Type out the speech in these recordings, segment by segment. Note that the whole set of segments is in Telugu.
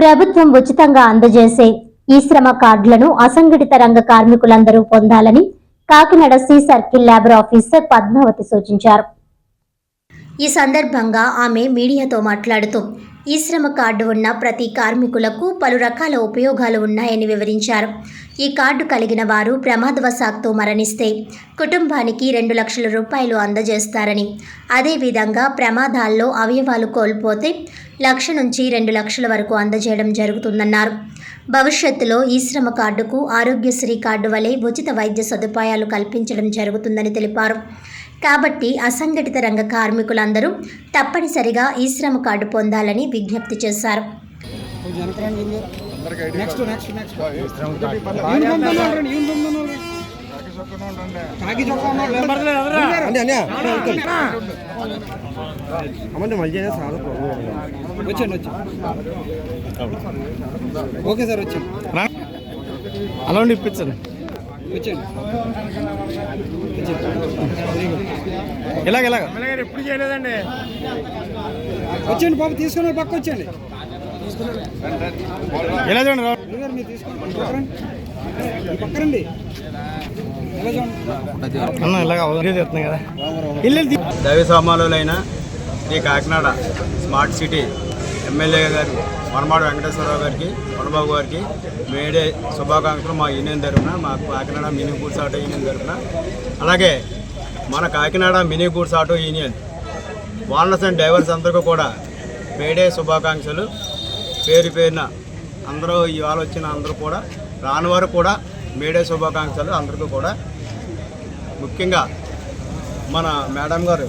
ప్రభుత్వం ఉచితంగా అందజేసే ఈ శ్రమ కార్డులను అసంఘటిత రంగ కార్మికులందరూ పొందాలని Kakinada C circle labour officer Padmavathi సూచించారు. ఈ సందర్భంగా ఆమె మీడియాతో మాట్లాడుతూ ఈ శ్రమ కార్డు ఉన్న ప్రతి కార్మికులకు పలు రకాల ఉపయోగాలు ఉన్నాయని వివరించారు. ఈ కార్డు కలిగిన వారు ప్రమాదవశాత్తు మరణిస్తే కుటుంబానికి 2 లక్షల రూపాయలు అందజేస్తారని, అదేవిధంగా ప్రమాదాల్లో అవయవాలు కోల్పోతే 1,00,000 నుంచి 2 లక్షల వరకు అందజేయడం జరుగుతుందన్నారు. భవిష్యత్తులో ఈ శ్రమ కార్డుకు ఆరోగ్యశ్రీ కార్డు వలె ఉచిత వైద్య సదుపాయాలు కల్పించడం జరుగుతుందని తెలిపారు. కాబట్టి అసంఘటిత రంగ కార్మికులందరూ తప్పనిసరిగా ఈ శ్రమ కార్డు పొందాలని విజ్ఞప్తి చేశారు. ఓకే సార్ వచ్చాను అలా ఇప్పించండి ఇలాగ ఎప్పుడు చేయలేదండి. వచ్చండి బాబు తీసుకుని పక్క వచ్చండి ఎలా చూడండి మీరు తీసుకోండి పక్కరండి అన్న ఇలాగ చేస్తున్నాయి కదా. దైవ సామాన్యులైన ఈ కాకినాడ స్మార్ట్ సిటీ ఎమ్మెల్యే గారు వనమాడ వెంకటేశ్వరరావు గారికి, వనబాబు గారికి మేడే శుభాకాంక్షలు మా యూనియన్ తరఫున, మా Kakinada mini goods auto union తరఫున, అలాగే మన Kakinada mini goods auto union owners and drivers అందరికీ కూడా మేడే శుభాకాంక్షలు. పేరు పేరున అందరూ ఇవాళ వచ్చిన అందరూ కూడా రాని వారు కూడా మేడే శుభాకాంక్షలు అందరికీ కూడా. ముఖ్యంగా మన మేడం గారు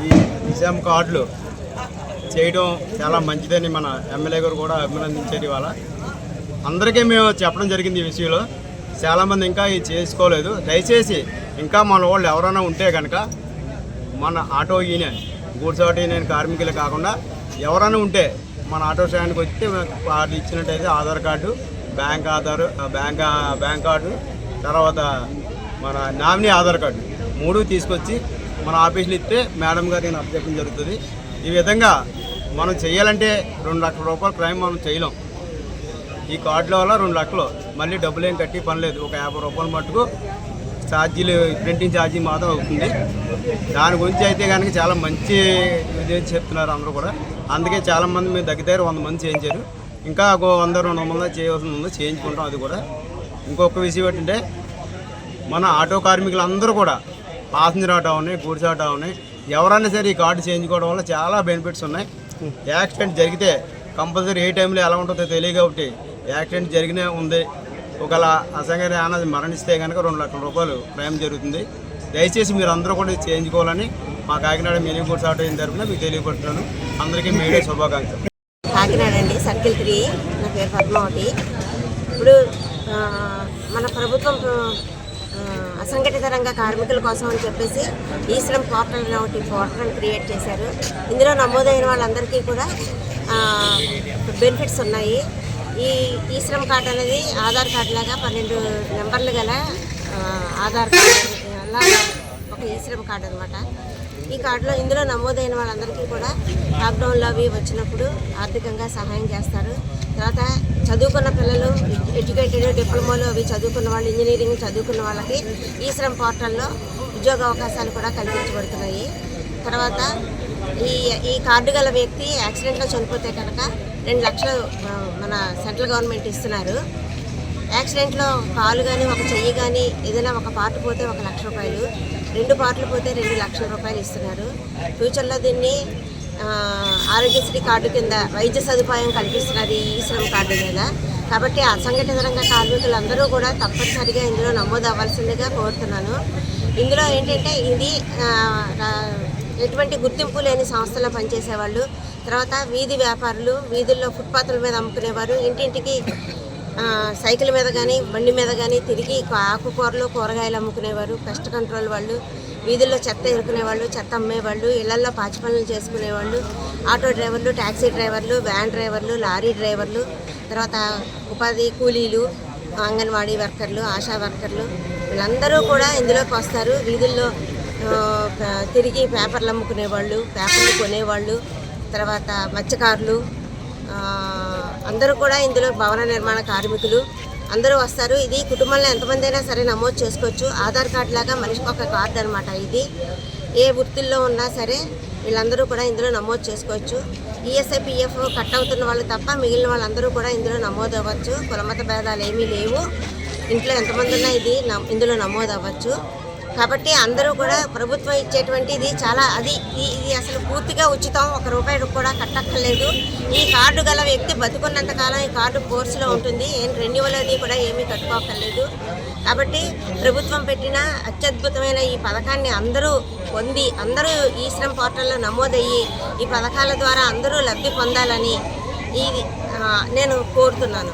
ఈ విషయం కార్డులు చేయడం చాలా మంచిదని మన ఎమ్మెల్యే గారు కూడా అభినందించారు. ఇవాళ అందరికీ మేము చెప్పడం జరిగింది ఈ విషయంలో. చాలామంది ఇంకా ఇది చేసుకోలేదు. దయచేసి ఇంకా మన వాళ్ళు ఎవరైనా ఉంటే కనుక మన auto union, goods auto union కార్మికులు కాకుండా ఎవరైనా ఉంటే మన ఆటో స్టాండ్కి వచ్చి కార్డు ఇచ్చినట్టయితే ఆధార్ కార్డు, బ్యాంక్ కార్డు, తర్వాత మన నామినీ ఆధార్ కార్డు 3 తీసుకొచ్చి మన ఆఫీసులో ఇస్తే మేడం గారు నేను అప్పచెప్పడం జరుగుతుంది. ఈ విధంగా మనం చేయాలంటే 2 లక్షల రూపాయలు క్రైమ్ మనం చేయలేం. ఈ కార్డుల వల్ల 2 లక్షలు మళ్ళీ డబ్బులు ఏం కట్టి పని లేదు. ఒక 50 రూపాయల మట్టుకు ఛార్జీలు, ప్రింటింగ్ ఛార్జీ మాత్రం అవుతుంది. దాని గురించి అయితే కనుక చాలా మంచి ఇది చెప్తున్నారు అందరూ కూడా. అందుకే చాలామంది మేము దగ్గర 100 మంది చేయించారు. ఇంకా 100-200 మంది చేయవలసింది ఉంది, చేయించుకుంటాం. అది కూడా ఇంకొక విషయం ఏంటంటే మన ఆటో కార్మికులందరూ కూడా పాసింజర్ ఆటో ఉన్నాయి, గూడ్స్ ఆటో ఉన్నాయి, ఎవరైనా సరే ఈ కార్డు చేయించుకోవడం వల్ల చాలా బెనిఫిట్స్ ఉన్నాయి. యాక్సిడెంట్ జరిగితే కంపల్సరీ ఏ టైంలో ఎలా ఉంటుందో తెలియదు. కాబట్టి యాక్సిడెంట్ జరిగినే ఉంది, ఒకవేళ అసంఘటిత అన్నది మరణిస్తే కనుక 2 లక్షల రూపాయలు క్రైమ్ జరుగుతుంది. దయచేసి మీరు అందరూ కూడా చేయించుకోవాలని మా Kakinada mini goods auto union తరఫున మీకు తెలియపడుతున్నాను. అందరికీ మేడే శుభాకాంక్షలు. కాకినాడ అండి, సర్కిల్ 3. నా పేరు పద్మావతి. ఇప్పుడు మన ప్రభుత్వం అసంఘటిత రంగ కార్మికుల కోసం అని చెప్పేసి ఈ శ్రమ్ పోర్టల్ ఒకటి పోర్టల్ క్రియేట్ చేశారు. ఇందులో నమోదైన వాళ్ళందరికీ కూడా బెనిఫిట్స్ ఉన్నాయి. ఈ శ్రమ్ కార్డు అనేది ఆధార్ కార్డు లాగా 12 నెంబర్లు గల ఆధార్ కార్డు అలా ఒక ఈ శ్రమ్ కార్డు అనమాట. ఈ కార్డులో ఇందులో నమోదైన వాళ్ళందరికీ కూడా లాక్డౌన్లో అవి వచ్చినప్పుడు ఆర్థికంగా సహాయం చేస్తారు. తర్వాత చదువుకున్న పిల్లలు, ఎడ్యుకేటెడ్, డిప్లొమాలు అవి చదువుకున్న వాళ్ళు, ఇంజనీరింగ్ చదువుకున్న వాళ్ళకి ఈ శ్రమ్ పోర్టల్లో ఉద్యోగ అవకాశాలు కూడా కల్పించబడుతున్నాయి. తర్వాత ఈ కార్డు గల వ్యక్తి యాక్సిడెంట్లో చనిపోతే కనుక 2 లక్షలు మన సెంట్రల్ గవర్నమెంట్ ఇస్తున్నారు. యాక్సిడెంట్లో కాలు కానీ ఒక చెయ్యి కానీ ఏదైనా ఒక పార్ట్ పోతే 1 లక్ష రూపాయలు, 2 పార్ట్లు పోతే 2 లక్షల రూపాయలు ఇస్తున్నారు. ఫ్యూచర్లో దీన్ని ఆరోగ్యశ్రీ కార్డు కింద వైద్య సదుపాయం కల్పిస్తున్నది ఈ శ్రమ్ కార్డు మీద. కాబట్టి అసంఘటిత రంగ కార్మికులందరూ కూడా తప్పనిసరిగా ఇందులో నమోదు అవ్వాల్సిందిగా కోరుతున్నాను. ఇందులో ఏంటంటే ఇది ఎటువంటి గుర్తింపు లేని సంస్థలో పనిచేసేవాళ్ళు, తర్వాత వీధి వ్యాపారులు, వీధుల్లో ఫుట్పాత్ల మీద అమ్ముకునేవారు, ఇంటింటికి సైకిల్ మీద కానీ బండి మీద కానీ తిరిగి ఆకుకూరలు, కూరగాయలు అమ్ముకునేవారు, పెస్ట్ కంట్రోల్ వాళ్ళు, వీధుల్లో చెత్త ఎరుకునేవాళ్ళు, చెత్త అమ్మేవాళ్ళు, ఇళ్లల్లో పాచి పనులు చేసుకునేవాళ్ళు, ఆటో డ్రైవర్లు, ట్యాక్సీ డ్రైవర్లు, వ్యాన్ డ్రైవర్లు, లారీ డ్రైవర్లు, తర్వాత ఉపాధి కూలీలు, అంగన్వాడీ వర్కర్లు, ఆశా వర్కర్లు, వీళ్ళందరూ కూడా ఇందులోకి వస్తారు. వీధుల్లో తిరిగి పేపర్లు అమ్ముకునేవాళ్ళు, పేపర్లు కొనేవాళ్ళు, తర్వాత మత్స్యకారులు, అందరూ కూడా ఇందులో భవన నిర్మాణ కార్మికులు అందరూ వస్తారు. ఇది కుటుంబంలో ఎంతమంది అయినా సరే నమోదు చేసుకోవచ్చు. ఆధార్ కార్డు లాగా మనిషికి ఒక కార్డు అనమాట. ఇది ఏ వృత్తుల్లో ఉన్నా సరే వీళ్ళందరూ కూడా ఇందులో నమోదు చేసుకోవచ్చు. ఈఎస్ఐ పిఎఫ్ కట్ అవుతున్న వాళ్ళు తప్ప మిగిలిన వాళ్ళందరూ కూడా ఇందులో నమోదు అవ్వచ్చు. కులమత భేదాలు ఏమీ లేవు. ఇంట్లో ఎంతమంది ఉన్నా ఇందులో నమోదు అవ్వచ్చు. కాబట్టి అందరూ కూడా ప్రభుత్వం ఇచ్చేటువంటి ఇది చాలా ఇది అసలు పూర్తిగా ఉచితం. ₹1 కూడా కట్టక్కర్లేదు. ఈ కార్డు గల వ్యక్తి బతుకున్నంత కాలం ఈ కార్డు కోర్సులో ఉంటుంది. రెన్యువల్ అది కూడా ఏమీ కట్టుకోక్కర్లేదు. కాబట్టి ప్రభుత్వం పెట్టిన అత్యద్భుతమైన ఈ పథకాన్ని అందరూ పొంది అందరూ ఈ శ్రమ్ పోర్టల్లో నమోదయ్యి ఈ పథకాల ద్వారా అందరూ లబ్ధి పొందాలని నేను కోరుతున్నాను.